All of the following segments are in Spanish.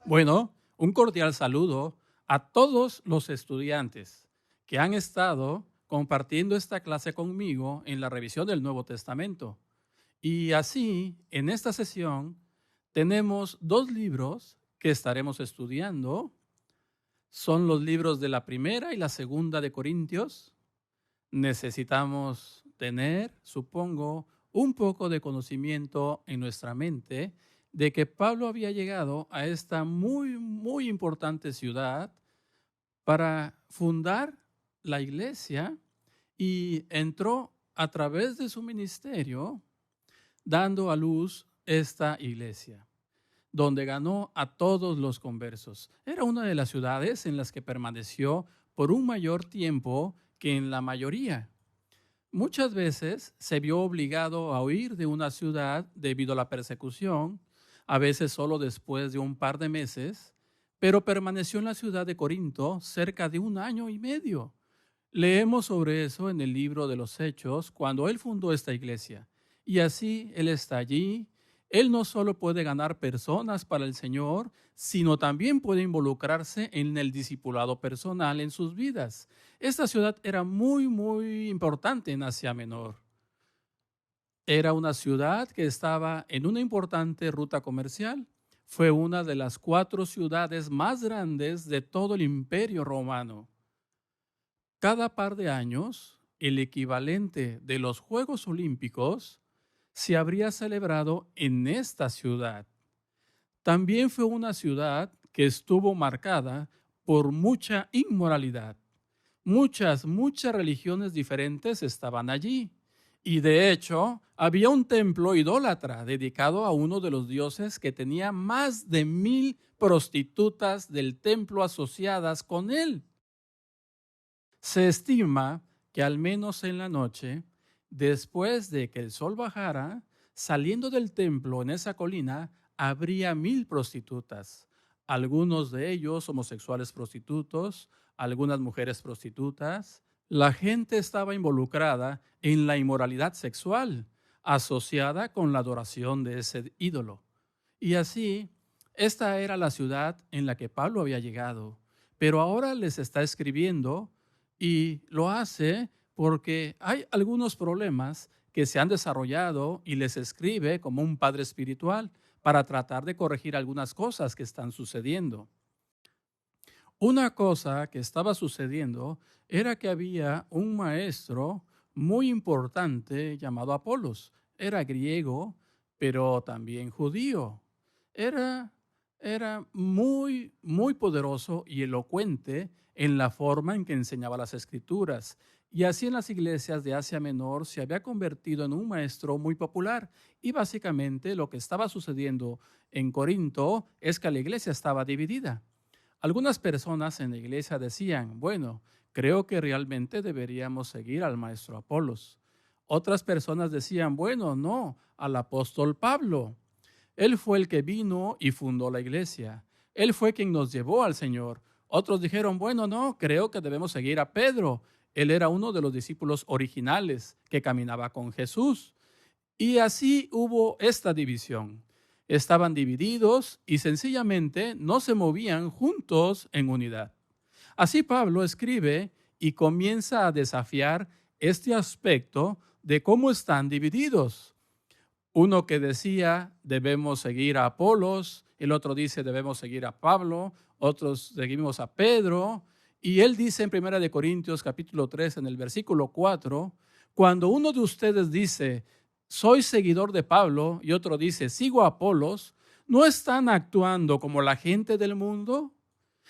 Bueno, un cordial saludo a todos los estudiantes que han estado compartiendo esta clase conmigo en la revisión del Nuevo Testamento. Y así, en esta sesión, tenemos dos libros que estaremos estudiando. Son los libros de la primera y la segunda de Corintios. Necesitamos tener, supongo, un poco de conocimiento en nuestra mente de que Pablo había llegado a esta muy importante ciudad para fundar la iglesia y entró a través de su ministerio dando a luz esta iglesia, donde ganó a todos los conversos. Era una de las ciudades en las que permaneció por un mayor tiempo que en la mayoría. Muchas veces se vio obligado a huir de una ciudad debido a la persecución, a veces solo después de un par de meses, pero permaneció en la ciudad de Corinto cerca de 1 año y medio. Leemos sobre eso en el libro de los Hechos, cuando él fundó esta iglesia. Y así él está allí. Él no solo puede ganar personas para el Señor, sino también puede involucrarse en el discipulado personal en sus vidas. Esta ciudad era muy importante en Asia Menor. Era una ciudad que estaba en una importante ruta comercial. Fue una de las 4 ciudades más grandes de todo el Imperio Romano. Cada par de años, el equivalente de los Juegos Olímpicos se habría celebrado en esta ciudad. También fue una ciudad que estuvo marcada por mucha inmoralidad. Muchas religiones diferentes estaban allí. Y de hecho, había un templo idólatra dedicado a uno de los dioses que tenía más de 1000 prostitutas del templo asociadas con él. Se estima que al menos en la noche, después de que el sol bajara, saliendo del templo en esa colina, habría 1000 prostitutas, algunos de ellos homosexuales prostitutos, algunas mujeres prostitutas. La gente estaba involucrada en la inmoralidad sexual, asociada con la adoración de ese ídolo. Y así, esta era la ciudad en la que Pablo había llegado, pero ahora les está escribiendo y lo hace porque hay algunos problemas que se han desarrollado y les escribe como un padre espiritual para tratar de corregir algunas cosas que están sucediendo. Una cosa que estaba sucediendo era que había un maestro muy importante llamado Apolos. Era griego, pero también judío. Era, era muy poderoso y elocuente en la forma en que enseñaba las escrituras. Y así en las iglesias de Asia Menor se había convertido en un maestro muy popular. Y básicamente lo que estaba sucediendo en Corinto es que la iglesia estaba dividida. Algunas personas en la iglesia decían, bueno, creo que realmente deberíamos seguir al maestro Apolos. Otras personas decían, bueno, no, al apóstol Pablo. Él fue el que vino y fundó la iglesia. Él fue quien nos llevó al Señor. Otros dijeron, bueno, no, creo que debemos seguir a Pedro. Él era uno de los discípulos originales que caminaba con Jesús. Y así hubo esta división. Estaban divididos y sencillamente no se movían juntos en unidad. Así Pablo escribe y comienza a desafiar este aspecto de cómo están divididos. Uno que decía debemos seguir a Apolos, el otro dice debemos seguir a Pablo, otros seguimos a Pedro, y él dice en 1 Corintios capítulo 3 en el versículo 4, cuando uno de ustedes dice soy seguidor de Pablo y otro dice sigo a Apolos, ¿no están actuando como la gente del mundo?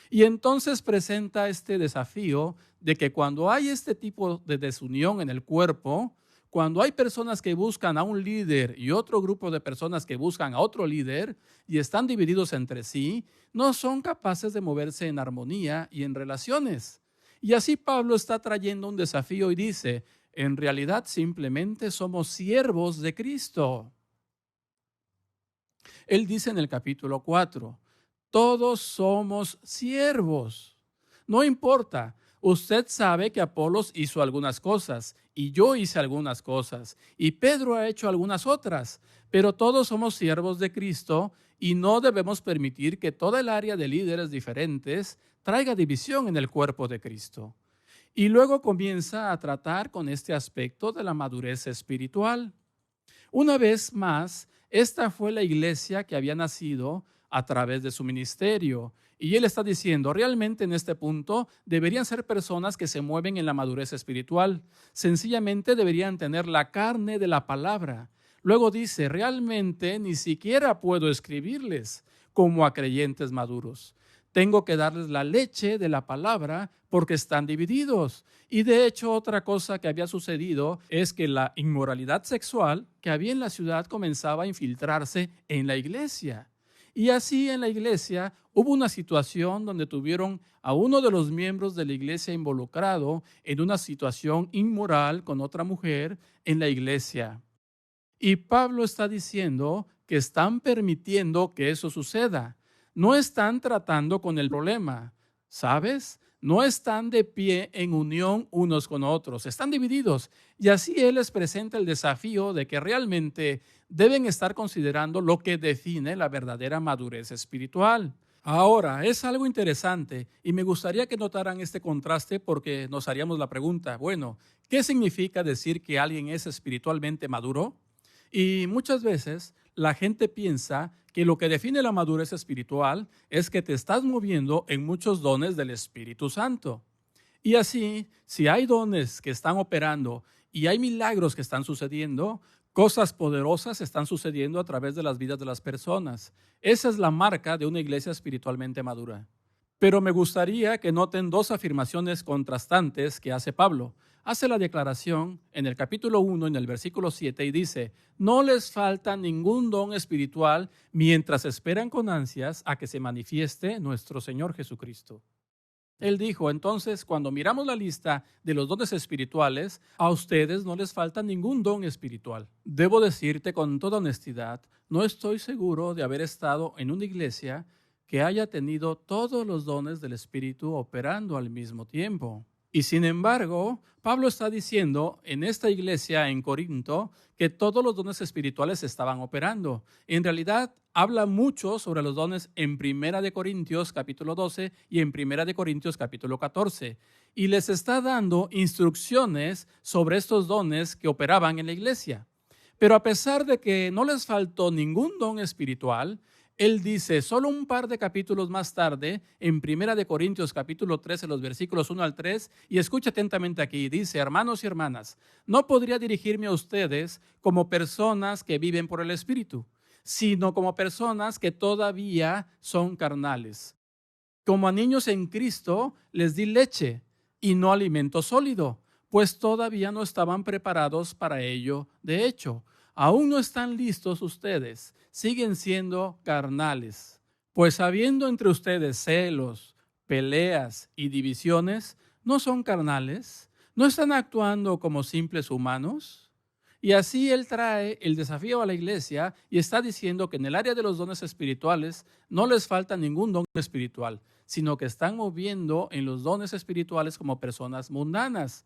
Y entonces presenta este desafío de que cuando hay este tipo de desunión en el cuerpo, cuando hay personas que buscan a un líder y otro grupo de personas que buscan a otro líder y están divididos entre sí, no son capaces de moverse en armonía y en relaciones. Y así Pablo está trayendo un desafío y dice, en realidad simplemente somos siervos de Cristo. Él dice en el capítulo 4, todos somos siervos. No importa, usted sabe que Apolos hizo algunas cosas y yo hice algunas cosas y Pedro ha hecho algunas otras, pero todos somos siervos de Cristo y no debemos permitir que toda el área de líderes diferentes traiga división en el cuerpo de Cristo. Y luego comienza a tratar con este aspecto de la madurez espiritual. Una vez más, esta fue la iglesia que había nacido a través de su ministerio. Y él está diciendo, realmente en este punto deberían ser personas que se mueven en la madurez espiritual. Sencillamente deberían tener la carne de la palabra. Luego dice, realmente ni siquiera puedo escribirles como a creyentes maduros. Tengo que darles la leche de la palabra porque están divididos. Y de hecho, otra cosa que había sucedido es que la inmoralidad sexual que había en la ciudad comenzaba a infiltrarse en la iglesia. Y así en la iglesia hubo una situación donde tuvieron a uno de los miembros de la iglesia involucrado en una situación inmoral con otra mujer en la iglesia. Y Pablo está diciendo que están permitiendo que eso suceda. No están tratando con el problema, ¿sabes? No están de pie en unión unos con otros, están divididos. Y así él les presenta el desafío de que realmente deben estar considerando lo que define la verdadera madurez espiritual. Ahora, es algo interesante y me gustaría que notaran este contraste porque nos haríamos la pregunta, bueno, ¿qué significa decir que alguien es espiritualmente maduro? Y muchas veces la gente piensa que lo que define la madurez espiritual es que te estás moviendo en muchos dones del Espíritu Santo. Y así, si hay dones que están operando y hay milagros que están sucediendo, cosas poderosas están sucediendo a través de las vidas de las personas. Esa es la marca de una iglesia espiritualmente madura. Pero me gustaría que noten dos afirmaciones contrastantes que hace Pablo. Hace la declaración en el capítulo 1, en el versículo 7, y dice, no les falta ningún don espiritual mientras esperan con ansias a que se manifieste nuestro Señor Jesucristo. Él dijo, entonces, cuando miramos la lista de los dones espirituales, a ustedes no les falta ningún don espiritual. Debo decirte con toda honestidad, no estoy seguro de haber estado en una iglesia que haya tenido todos los dones del Espíritu operando al mismo tiempo. Y sin embargo, Pablo está diciendo en esta iglesia en Corinto que todos los dones espirituales estaban operando. En realidad, habla mucho sobre los dones en 1 Corintios capítulo 12 y en 1 Corintios capítulo 14. Y les está dando instrucciones sobre estos dones que operaban en la iglesia. Pero a pesar de que no les faltó ningún don espiritual, él dice, solo un par de capítulos más tarde, en 1 Corintios capítulo 13, los versículos 1 al 3, y escucha atentamente aquí, dice, hermanos y hermanas, no podría dirigirme a ustedes como personas que viven por el Espíritu, sino como personas que todavía son carnales. Como a niños en Cristo les di leche y no alimento sólido, pues todavía no estaban preparados para ello. De hecho, aún no están listos ustedes, siguen siendo carnales. Pues habiendo entre ustedes celos, peleas y divisiones, ¿no son carnales? ¿No están actuando como simples humanos? Y así él trae el desafío a la iglesia y está diciendo que en el área de los dones espirituales no les falta ningún don espiritual, sino que están moviendo en los dones espirituales como personas mundanas.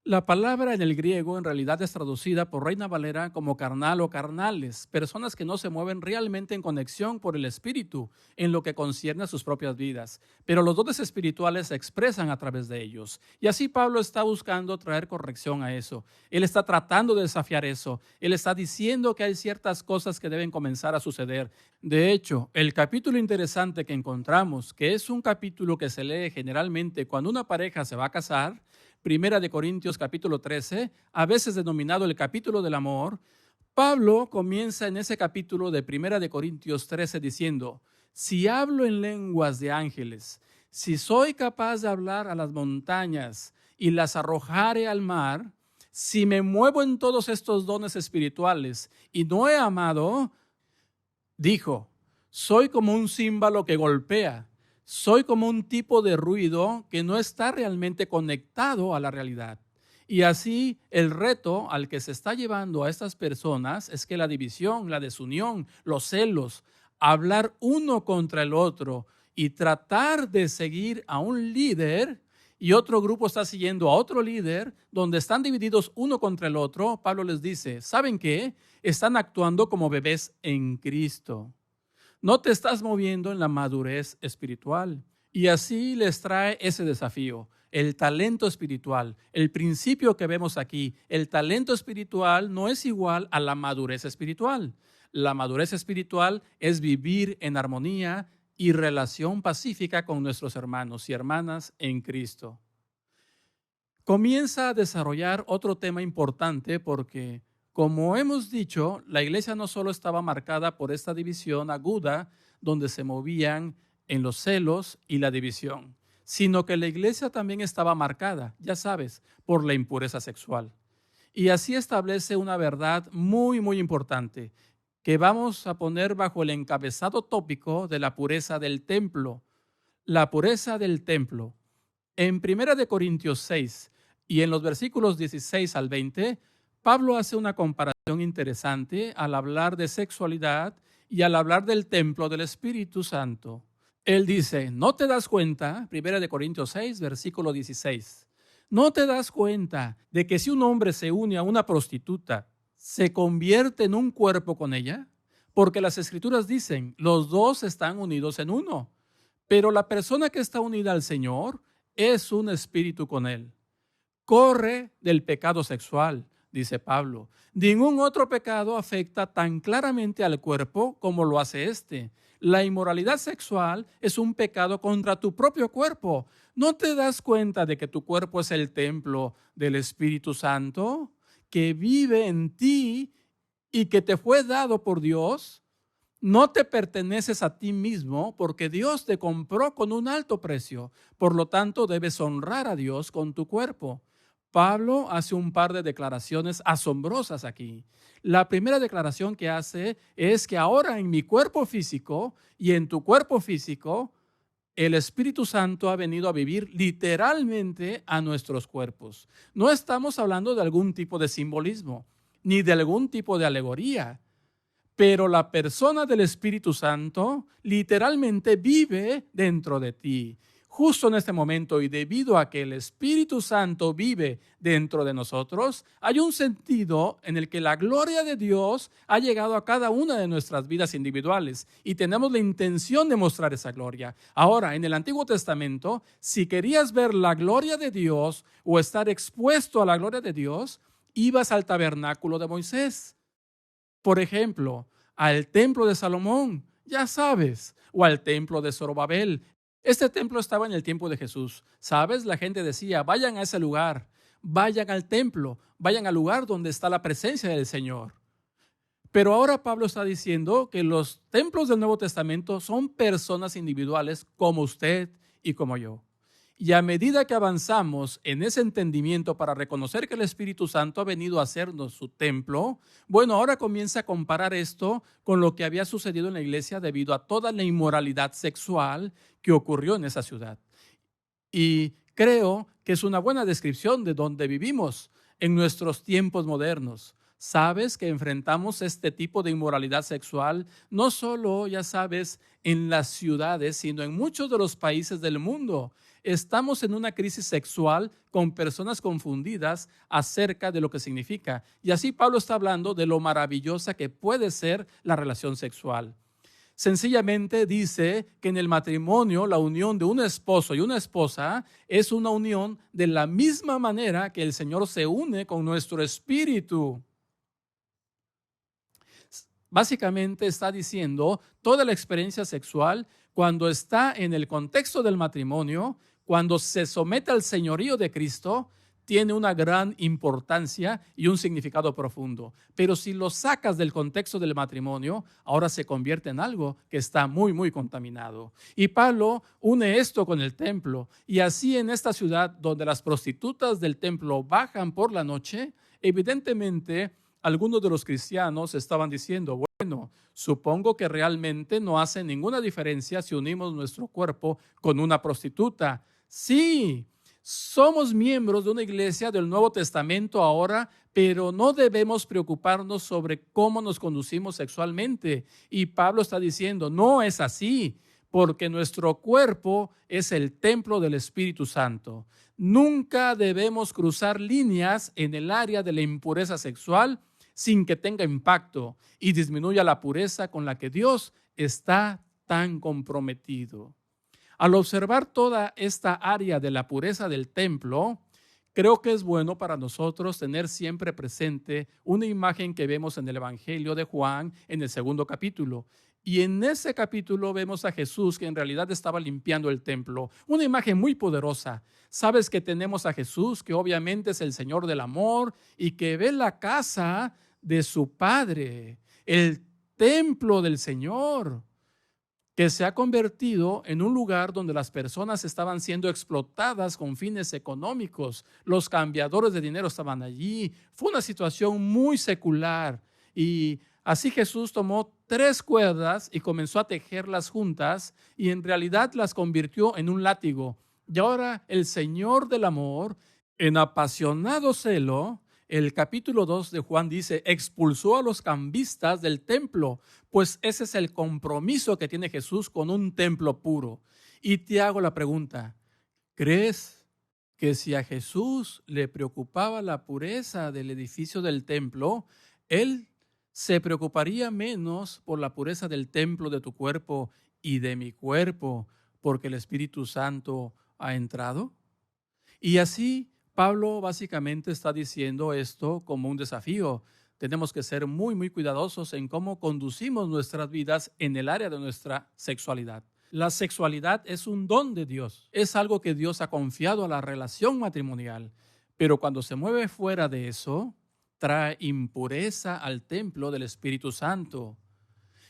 La palabra en el griego en realidad es traducida por Reina Valera como carnal o carnales, personas que no se mueven realmente en conexión por el Espíritu en lo que concierne a sus propias vidas, pero los dones espirituales se expresan a través de ellos. Y así Pablo está buscando traer corrección a eso. Él está tratando de desafiar eso. Él está diciendo que hay ciertas cosas que deben comenzar a suceder. De hecho, el capítulo interesante que encontramos, que es un capítulo que se lee generalmente cuando una pareja se va a casar, 1 Corintios capítulo 13, a veces denominado el capítulo del amor, Pablo comienza en ese capítulo de 1 Corintios 13 diciendo, si hablo en lenguas de ángeles, si soy capaz de hablar a las montañas y las arrojare al mar, si me muevo en todos estos dones espirituales y no he amado, dijo, soy como un címbalo que golpea. Soy como un tipo de ruido que no está realmente conectado a la realidad. Y así el reto al que se está llevando a estas personas es que la división, la desunión, los celos, hablar uno contra el otro y tratar de seguir a un líder y otro grupo está siguiendo a otro líder, donde están divididos uno contra el otro, Pablo les dice, ¿saben qué? Están actuando como bebés en Cristo. No te estás moviendo en la madurez espiritual. Y así les trae ese desafío, el talento espiritual. El principio que vemos aquí, el talento espiritual no es igual a la madurez espiritual. La madurez espiritual es vivir en armonía y relación pacífica con nuestros hermanos y hermanas en Cristo. Comienza a desarrollar otro tema importante porque, como hemos dicho, la iglesia no solo estaba marcada por esta división aguda donde se movían en los celos y la división, sino que la iglesia también estaba marcada, ya sabes, por la impureza sexual. Y así establece una verdad muy, muy importante que vamos a poner bajo el encabezado tópico de la pureza del templo. La pureza del templo. En 1 Corintios 6 y en los versículos 16 al 20, Pablo hace una comparación interesante al hablar de sexualidad y al hablar del templo del Espíritu Santo. Él dice, ¿no te das cuenta? 1 Corintios 6, versículo 16. ¿No te das cuenta de que si un hombre se une a una prostituta, se convierte en un cuerpo con ella? Porque las Escrituras dicen, los dos están unidos en uno. Pero la persona que está unida al Señor es un espíritu con Él. Corre del pecado sexual, dice Pablo. Ningún otro pecado afecta tan claramente al cuerpo como lo hace este. La inmoralidad sexual es un pecado contra tu propio cuerpo. ¿No te das cuenta de que tu cuerpo es el templo del Espíritu Santo, que vive en ti y que te fue dado por Dios? No te perteneces a ti mismo porque Dios te compró con un alto precio. Por lo tanto, debes honrar a Dios con tu cuerpo. Pablo hace un par de declaraciones asombrosas aquí. La primera declaración que hace es que ahora en mi cuerpo físico y en tu cuerpo físico, el Espíritu Santo ha venido a vivir literalmente a nuestros cuerpos. No estamos hablando de algún tipo de simbolismo, ni de algún tipo de alegoría. Pero la persona del Espíritu Santo literalmente vive dentro de ti. Justo en este momento, y debido a que el Espíritu Santo vive dentro de nosotros, hay un sentido en el que la gloria de Dios ha llegado a cada una de nuestras vidas individuales y tenemos la intención de mostrar esa gloria. Ahora, en el Antiguo Testamento, si querías ver la gloria de Dios o estar expuesto a la gloria de Dios, ibas al tabernáculo de Moisés. Por ejemplo, al templo de Salomón, ya sabes, o al templo de Zorobabel. Este templo estaba en el tiempo de Jesús. ¿Sabes? La gente decía, vayan a ese lugar, vayan al templo, vayan al lugar donde está la presencia del Señor. Pero ahora Pablo está diciendo que los templos del Nuevo Testamento son personas individuales como usted y como yo. Y a medida que avanzamos en ese entendimiento para reconocer que el Espíritu Santo ha venido a hacernos su templo, bueno, ahora comienza a comparar esto con lo que había sucedido en la iglesia debido a toda la inmoralidad sexual que ocurrió en esa ciudad. Y creo que es una buena descripción de donde vivimos en nuestros tiempos modernos. Sabes que enfrentamos este tipo de inmoralidad sexual no solo, ya sabes, en las ciudades, sino en muchos de los países del mundo. Estamos en una crisis sexual con personas confundidas acerca de lo que significa. Y así Pablo está hablando de lo maravillosa que puede ser la relación sexual. Sencillamente dice que en el matrimonio la unión de un esposo y una esposa es una unión de la misma manera que el Señor se une con nuestro espíritu. Básicamente está diciendo toda la experiencia sexual cuando está en el contexto del matrimonio, cuando se somete al señorío de Cristo, tiene una gran importancia y un significado profundo. Pero si lo sacas del contexto del matrimonio, ahora se convierte en algo que está muy, muy contaminado. Y Pablo une esto con el templo. Y así en esta ciudad donde las prostitutas del templo bajan por la noche, evidentemente algunos de los cristianos estaban diciendo, bueno, supongo que realmente no hace ninguna diferencia si unimos nuestro cuerpo con una prostituta. Sí, somos miembros de una iglesia del Nuevo Testamento ahora, pero no debemos preocuparnos sobre cómo nos conducimos sexualmente. Y Pablo está diciendo, no es así, porque nuestro cuerpo es el templo del Espíritu Santo. Nunca debemos cruzar líneas en el área de la impureza sexual sin que tenga impacto y disminuya la pureza con la que Dios está tan comprometido. Al observar toda esta área de la pureza del templo, creo que es bueno para nosotros tener siempre presente una imagen que vemos en el Evangelio de Juan en el 2 capítulo. Y en ese capítulo vemos a Jesús que en realidad estaba limpiando el templo. Una imagen muy poderosa. Sabes que tenemos a Jesús, que obviamente es el Señor del amor y que ve la casa de su Padre, el templo del Señor, que se ha convertido en un lugar donde las personas estaban siendo explotadas con fines económicos. Los cambiadores de dinero estaban allí. Fue una situación muy secular. Y así Jesús tomó 3 cuerdas y comenzó a tejerlas juntas y en realidad las convirtió en un látigo. Y ahora el Señor del amor, en apasionado celo, el capítulo 2 de Juan dice, expulsó a los cambistas del templo, pues ese es el compromiso que tiene Jesús con un templo puro. Y te hago la pregunta, ¿crees que si a Jesús le preocupaba la pureza del edificio del templo, Él se preocuparía menos por la pureza del templo de tu cuerpo y de mi cuerpo, porque el Espíritu Santo ha entrado? Y así Pablo básicamente está diciendo esto como un desafío. Tenemos que ser muy cuidadosos en cómo conducimos nuestras vidas en el área de nuestra sexualidad. La sexualidad es un don de Dios, es algo que Dios ha confiado a la relación matrimonial, pero cuando se mueve fuera de eso, trae impureza al templo del Espíritu Santo.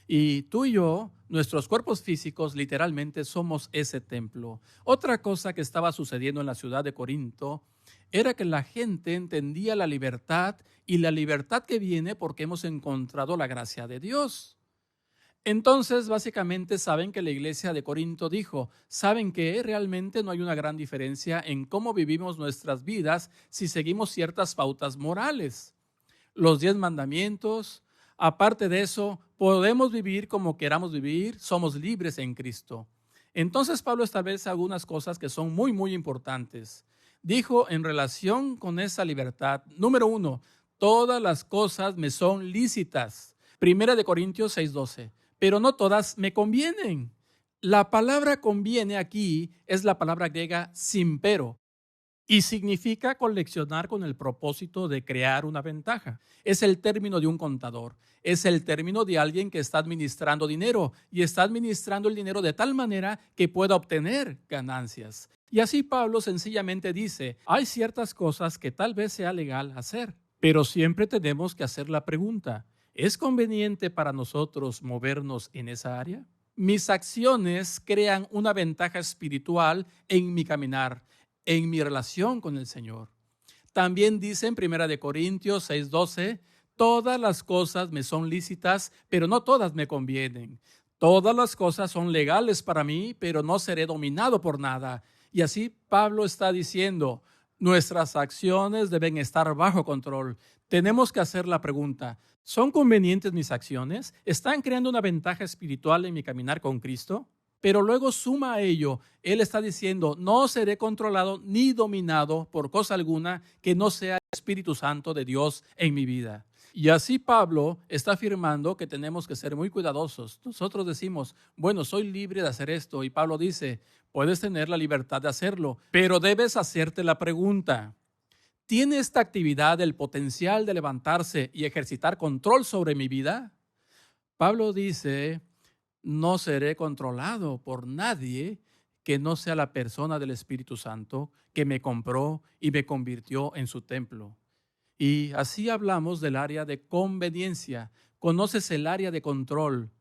Y tú y yo, nuestros cuerpos físicos literalmente somos ese templo. Otra cosa que estaba sucediendo en la ciudad de Corinto era que la gente entendía la libertad y la libertad que viene porque hemos encontrado la gracia de Dios. Entonces, básicamente saben que la iglesia de Corinto dijo, saben que realmente no hay una gran diferencia en cómo vivimos nuestras vidas si seguimos ciertas pautas morales. Los 10 mandamientos, aparte de eso, podemos vivir como queramos vivir, somos libres en Cristo. Entonces Pablo establece algunas cosas que son muy importantes. Dijo en relación con esa libertad, número 1, todas las cosas me son lícitas. 1 Corintios 6:12, pero no todas me convienen. La palabra conviene aquí es la palabra griega simpero, y significa coleccionar con el propósito de crear una ventaja. Es el término de un contador. Es el término de alguien que está administrando dinero y está administrando el dinero de tal manera que pueda obtener ganancias. Y así Pablo sencillamente dice, hay ciertas cosas que tal vez sea legal hacer, pero siempre tenemos que hacer la pregunta, ¿es conveniente para nosotros movernos en esa área? Mis acciones crean una ventaja espiritual en mi caminar, en mi relación con el Señor. También dice en 1 Corintios 6:12, todas las cosas me son lícitas, pero no todas me convienen. Todas las cosas son legales para mí, pero no seré dominado por nada. Y así Pablo está diciendo, nuestras acciones deben estar bajo control. Tenemos que hacer la pregunta, ¿son convenientes mis acciones? ¿Están creando una ventaja espiritual en mi caminar con Cristo? Pero luego suma a ello, él está diciendo, no seré controlado ni dominado por cosa alguna que no sea el Espíritu Santo de Dios en mi vida. Y así Pablo está afirmando que tenemos que ser muy cuidadosos. Nosotros decimos, bueno, soy libre de hacer esto. Y Pablo dice, puedes tener la libertad de hacerlo, pero debes hacerte la pregunta, ¿tiene esta actividad el potencial de levantarse y ejercitar control sobre mi vida? Pablo dice, no seré controlado por nadie que no sea la persona del Espíritu Santo que me compró y me convirtió en su templo. Y así hablamos del área de conveniencia. Conoces el área de control.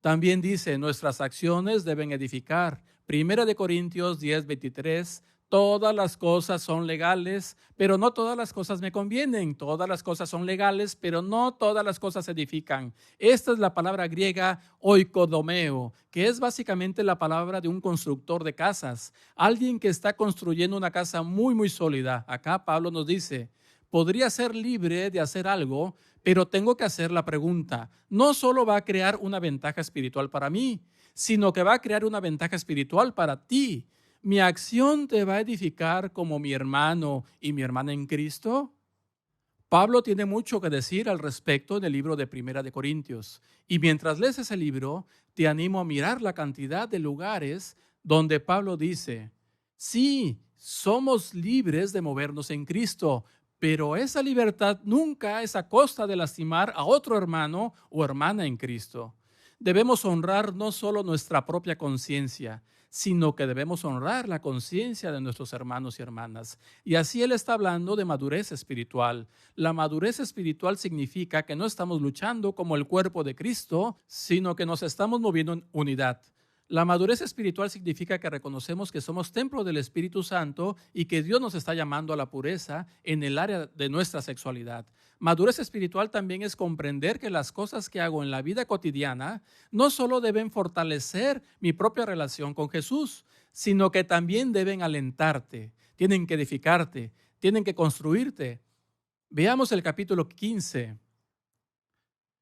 También dice, nuestras acciones deben edificar. 1 Corintios 10:23, todas las cosas son legales, pero no todas las cosas me convienen. Todas las cosas son legales, pero no todas las cosas edifican. Esta es la palabra griega oikodomeo, que es básicamente la palabra de un constructor de casas. Alguien que está construyendo una casa muy sólida. Acá Pablo nos dice, podría ser libre de hacer algo, pero tengo que hacer la pregunta, no solo va a crear una ventaja espiritual para mí, sino que va a crear una ventaja espiritual para ti. ¿Mi acción te va a edificar como mi hermano y mi hermana en Cristo? Pablo tiene mucho que decir al respecto en el libro de Primera de Corintios. Y mientras lees ese libro, te animo a mirar la cantidad de lugares donde Pablo dice, sí, somos libres de movernos en Cristo, pero esa libertad nunca es a costa de lastimar a otro hermano o hermana en Cristo. Debemos honrar no solo nuestra propia conciencia, sino que debemos honrar la conciencia de nuestros hermanos y hermanas. Y así él está hablando de madurez espiritual. La madurez espiritual significa que no estamos luchando como el cuerpo de Cristo, sino que nos estamos moviendo en unidad. La madurez espiritual significa que reconocemos que somos templo del Espíritu Santo y que Dios nos está llamando a la pureza en el área de nuestra sexualidad. Madurez espiritual también es comprender que las cosas que hago en la vida cotidiana no solo deben fortalecer mi propia relación con Jesús, sino que también deben alentarte, tienen que edificarte, tienen que construirte. Veamos el capítulo 15,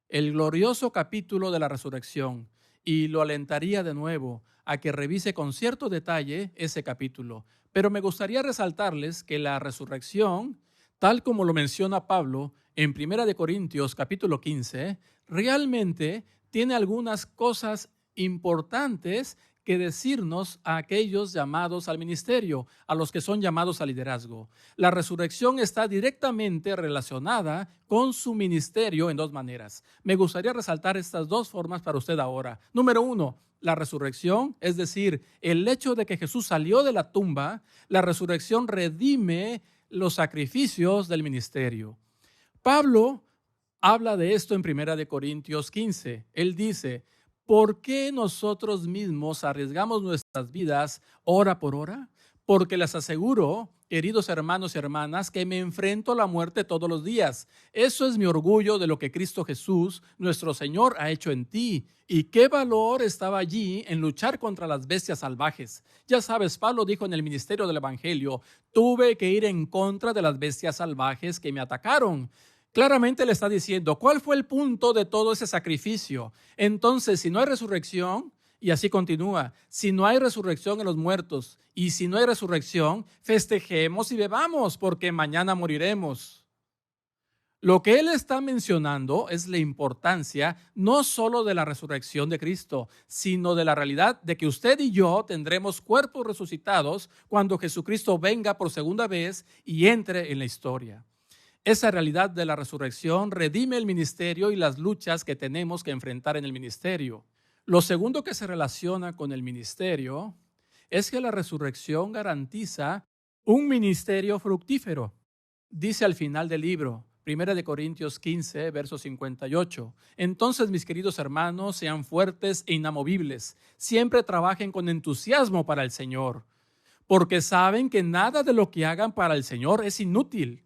el glorioso capítulo de la resurrección. Y lo alentaría de nuevo a que revise con cierto detalle ese capítulo. Pero me gustaría resaltarles que la resurrección, tal como lo menciona Pablo en 1 de Corintios capítulo 15, realmente tiene algunas cosas importantes que decirnos a aquellos llamados al ministerio, a los que son llamados al liderazgo. La resurrección está directamente relacionada con su ministerio en dos maneras. Me gustaría resaltar estas dos formas para usted ahora. Número uno, la resurrección, es decir, el hecho de que Jesús salió de la tumba, la resurrección redime los sacrificios del ministerio. Pablo habla de esto en 1 de Corintios 15. Él dice, ¿por qué nosotros mismos arriesgamos nuestras vidas hora por hora? Porque les aseguro, queridos hermanos y hermanas, que me enfrento a la muerte todos los días. Eso es mi orgullo de lo que Cristo Jesús, nuestro Señor, ha hecho en ti. ¿Y qué valor estaba allí en luchar contra las bestias salvajes? Ya sabes, Pablo dijo en el ministerio del Evangelio, tuve que ir en contra de las bestias salvajes que me atacaron. Claramente le está diciendo, ¿cuál fue el punto de todo ese sacrificio? Entonces, si no hay resurrección, y así continúa, si no hay resurrección en los muertos, y si no hay resurrección, festejemos y bebamos, porque mañana moriremos. Lo que él está mencionando es la importancia no solo de la resurrección de Cristo, sino de la realidad de que usted y yo tendremos cuerpos resucitados cuando Jesucristo venga por segunda vez y entre en la historia. Esa realidad de la resurrección redime el ministerio y las luchas que tenemos que enfrentar en el ministerio. Lo segundo que se relaciona con el ministerio es que la resurrección garantiza un ministerio fructífero. Dice al final del libro, 1 de Corintios 15, verso 58. Entonces, mis queridos hermanos, sean fuertes e inamovibles. Siempre trabajen con entusiasmo para el Señor, porque saben que nada de lo que hagan para el Señor es inútil.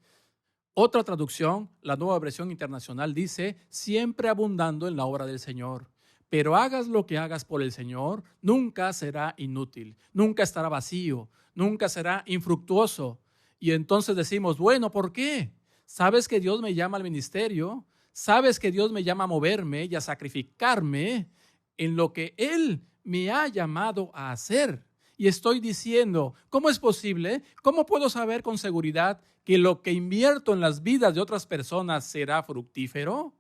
Otra traducción, la Nueva Versión Internacional, dice, siempre abundando en la obra del Señor. Pero hagas lo que hagas por el Señor, nunca será inútil, nunca estará vacío, nunca será infructuoso. Y entonces decimos, bueno, ¿por qué? ¿Sabes que Dios me llama al ministerio? ¿Sabes que Dios me llama a moverme y a sacrificarme en lo que Él me ha llamado a hacer? Y estoy diciendo, ¿cómo es posible? ¿Cómo puedo saber con seguridad que lo que invierto en las vidas de otras personas será fructífero?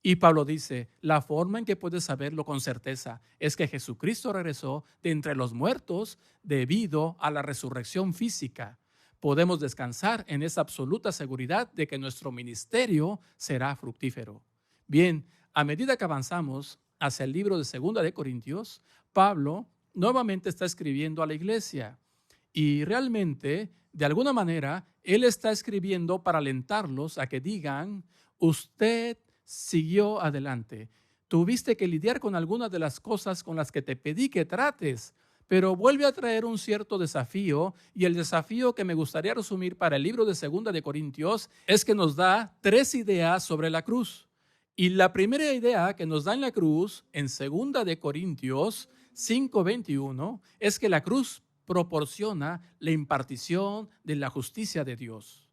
Y Pablo dice, la forma en que puedes saberlo con certeza es que Jesucristo regresó de entre los muertos debido a la resurrección física. Podemos descansar en esa absoluta seguridad de que nuestro ministerio será fructífero. Bien, a medida que avanzamos hacia el libro de 2 de Corintios, Pablo nuevamente está escribiendo a la iglesia y realmente, de alguna manera, él está escribiendo para alentarlos a que digan, usted siguió adelante. Tuviste que lidiar con algunas de las cosas con las que te pedí que trates, pero vuelve a traer un cierto desafío, y el desafío que me gustaría resumir para el libro de 2 de Corintios es que nos da 3 ideas sobre la cruz. Y la primera idea que nos da en la cruz, en 2 de Corintios 5:21, es que la cruz proporciona la impartición de la justicia de Dios.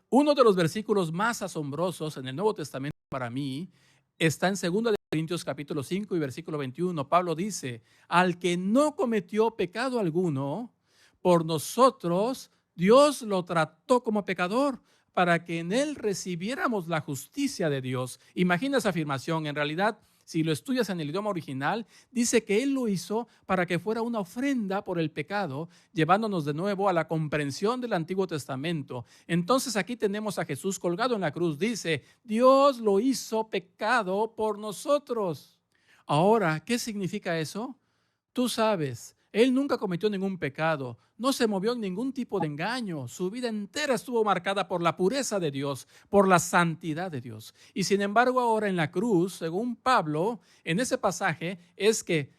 Uno de los versículos más asombrosos en el Nuevo Testamento para mí está en 2 de Corintios capítulo 5 y versículo 21. Pablo dice, al que no cometió pecado alguno, por nosotros Dios lo trató como pecador para que en Él recibiéramos la justicia de Dios. Imagina esa afirmación. En realidad, si lo estudias en el idioma original, dice que Él lo hizo para que fuera una ofrenda por el pecado, llevándonos de nuevo a la comprensión del Antiguo Testamento. Entonces aquí tenemos a Jesús colgado en la cruz. Dice, Dios lo hizo pecado por nosotros. Ahora, ¿qué significa eso? Tú sabes, Él nunca cometió ningún pecado, no se movió en ningún tipo de engaño. Su vida entera estuvo marcada por la pureza de Dios, por la santidad de Dios. Y sin embargo, ahora en la cruz, según Pablo, en ese pasaje, es que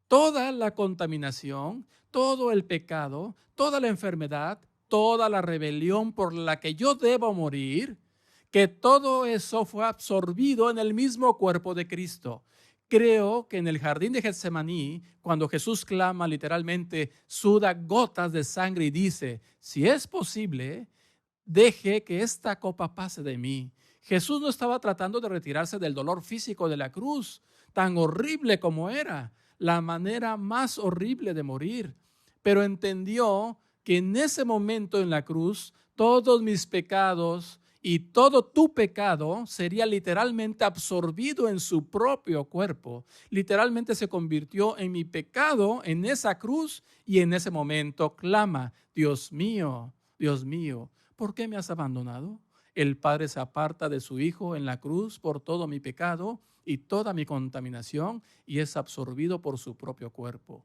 toda la contaminación, todo el pecado, toda la enfermedad, toda la rebelión por la que yo debo morir, que todo eso fue absorbido en el mismo cuerpo de Cristo. Creo que en el jardín de Getsemaní, cuando Jesús clama literalmente, suda gotas de sangre y dice, si es posible, deje que esta copa pase de mí. Jesús no estaba tratando de retirarse del dolor físico de la cruz, tan horrible como era, la manera más horrible de morir, pero entendió que en ese momento en la cruz, todos mis pecados y todo tu pecado sería literalmente absorbido en su propio cuerpo. Literalmente se convirtió en mi pecado en esa cruz y en ese momento clama, Dios mío, ¿por qué me has abandonado? El Padre se aparta de su Hijo en la cruz por todo mi pecado y toda mi contaminación y es absorbido por su propio cuerpo.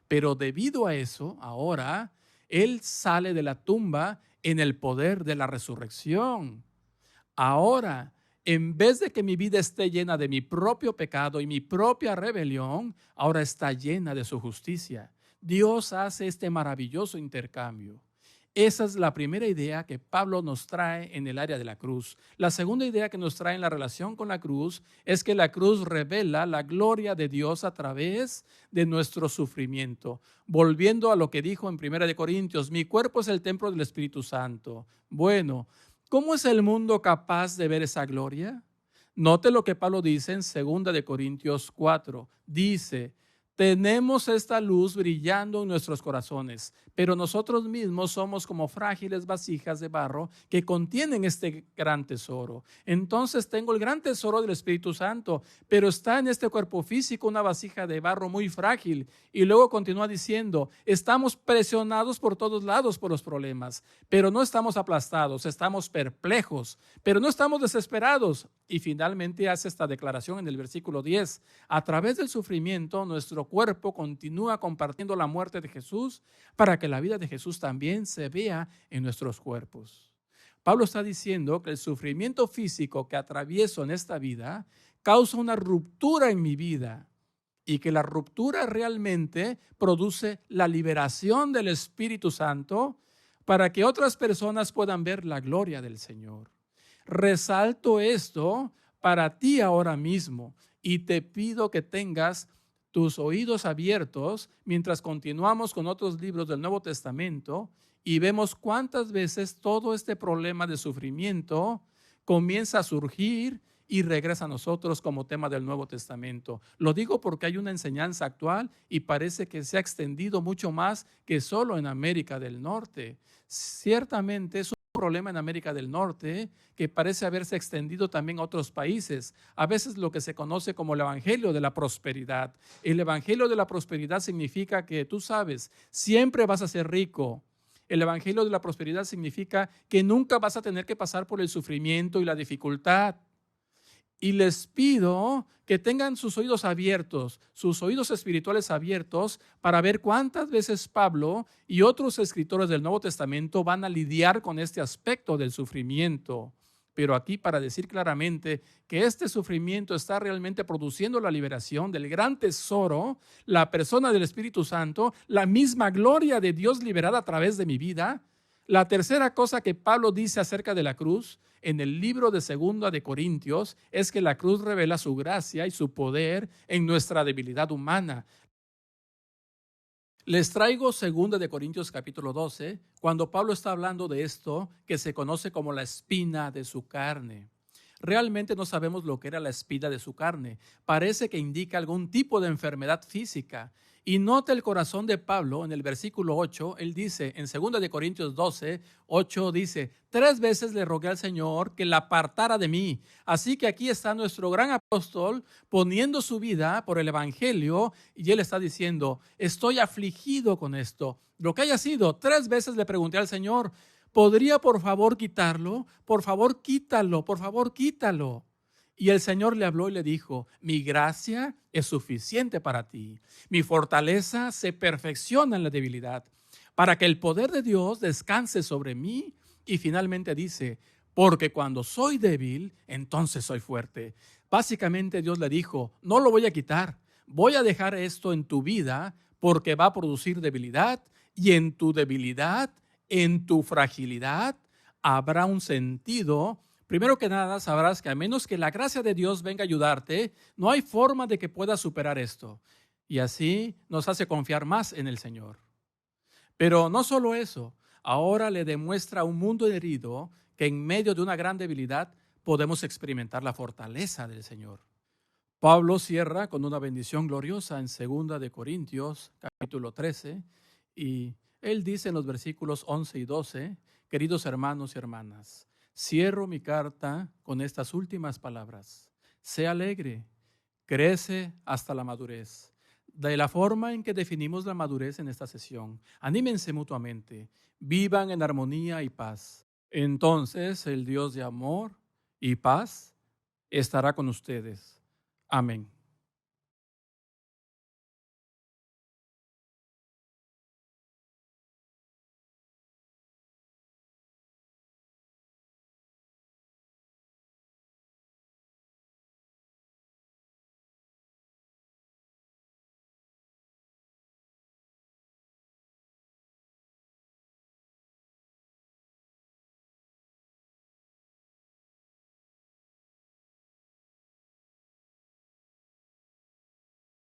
Pero debido a eso, ahora, Él sale de la tumba en el poder de la resurrección. Ahora, en vez de que mi vida esté llena de mi propio pecado y mi propia rebelión, ahora está llena de su justicia. Dios hace este maravilloso intercambio. Esa es la primera idea que Pablo nos trae en el área de la cruz. La segunda idea que nos trae en la relación con la cruz es que la cruz revela la gloria de Dios a través de nuestro sufrimiento. Volviendo a lo que dijo en 1 Corintios, mi cuerpo es el templo del Espíritu Santo. Bueno, ¿cómo es el mundo capaz de ver esa gloria? Note lo que Pablo dice en 2 Corintios 4. Dice, tenemos esta luz brillando en nuestros corazones, pero nosotros mismos somos como frágiles vasijas de barro que contienen este gran tesoro. Entonces tengo el gran tesoro del Espíritu Santo, pero está en este cuerpo físico una vasija de barro muy frágil. Y luego continúa diciendo, estamos presionados por todos lados por los problemas, pero no estamos aplastados, estamos perplejos, pero no estamos desesperados. Y finalmente hace esta declaración en el versículo 10, a través del sufrimiento nuestro cuerpo continúa compartiendo la muerte de Jesús para que la vida de Jesús también se vea en nuestros cuerpos. Pablo está diciendo que el sufrimiento físico que atravieso en esta vida causa una ruptura en mi vida y que la ruptura realmente produce la liberación del Espíritu Santo para que otras personas puedan ver la gloria del Señor. Resalto esto para ti ahora mismo y te pido que tengas tus oídos abiertos mientras continuamos con otros libros del Nuevo Testamento y vemos cuántas veces todo este problema de sufrimiento comienza a surgir y regresa a nosotros como tema del Nuevo Testamento. Lo digo porque hay una enseñanza actual y parece que se ha extendido mucho más que solo en América del Norte. Ciertamente es un problema en América del Norte que parece haberse extendido también a otros países. A veces lo que se conoce como el Evangelio de la Prosperidad. El Evangelio de la Prosperidad significa que tú sabes, siempre vas a ser rico. El Evangelio de la Prosperidad significa que nunca vas a tener que pasar por el sufrimiento y la dificultad. Y les pido que tengan sus oídos abiertos, sus oídos espirituales abiertos para ver cuántas veces Pablo y otros escritores del Nuevo Testamento van a lidiar con este aspecto del sufrimiento. Pero aquí para decir claramente que este sufrimiento está realmente produciendo la liberación del gran tesoro, la persona del Espíritu Santo, la misma gloria de Dios liberada a través de mi vida. La tercera cosa que Pablo dice acerca de la cruz en el libro de 2 de Corintios es que la cruz revela su gracia y su poder en nuestra debilidad humana. Les traigo 2 de Corintios capítulo 12, cuando Pablo está hablando de esto que se conoce como la espina de su carne. Realmente no sabemos lo que era la espina de su carne. Parece que indica algún tipo de enfermedad física. Y nota el corazón de Pablo en el versículo 8. Él dice, en 2 de Corintios 12, 8 dice, 3 veces le rogué al Señor que la apartara de mí. Así que aquí está nuestro gran apóstol poniendo su vida por el evangelio y él está diciendo, estoy afligido con esto. Lo que haya sido, 3 veces le pregunté al Señor, ¿podría por favor quitarlo? Por favor quítalo, por favor quítalo. Y el Señor le habló y le dijo, mi gracia es suficiente para ti. Mi fortaleza se perfecciona en la debilidad, para que el poder de Dios descanse sobre mí. Y finalmente dice, porque cuando soy débil, entonces soy fuerte. Básicamente Dios le dijo, no lo voy a quitar, voy a dejar esto en tu vida porque va a producir debilidad y en tu debilidad, en tu fragilidad, habrá un sentido. Primero que nada, sabrás que a menos que la gracia de Dios venga a ayudarte, no hay forma de que puedas superar esto. Y así nos hace confiar más en el Señor. Pero no solo eso, ahora le demuestra a un mundo herido que en medio de una gran debilidad podemos experimentar la fortaleza del Señor. Pablo cierra con una bendición gloriosa en 2 de Corintios, capítulo 13, y él dice en los versículos 11 y 12, queridos hermanos y hermanas, cierro mi carta con estas últimas palabras. Sé alegre, crece hasta la madurez. De la forma en que definimos la madurez en esta sesión, anímense mutuamente, vivan en armonía y paz. Entonces el Dios de amor y paz estará con ustedes. Amén.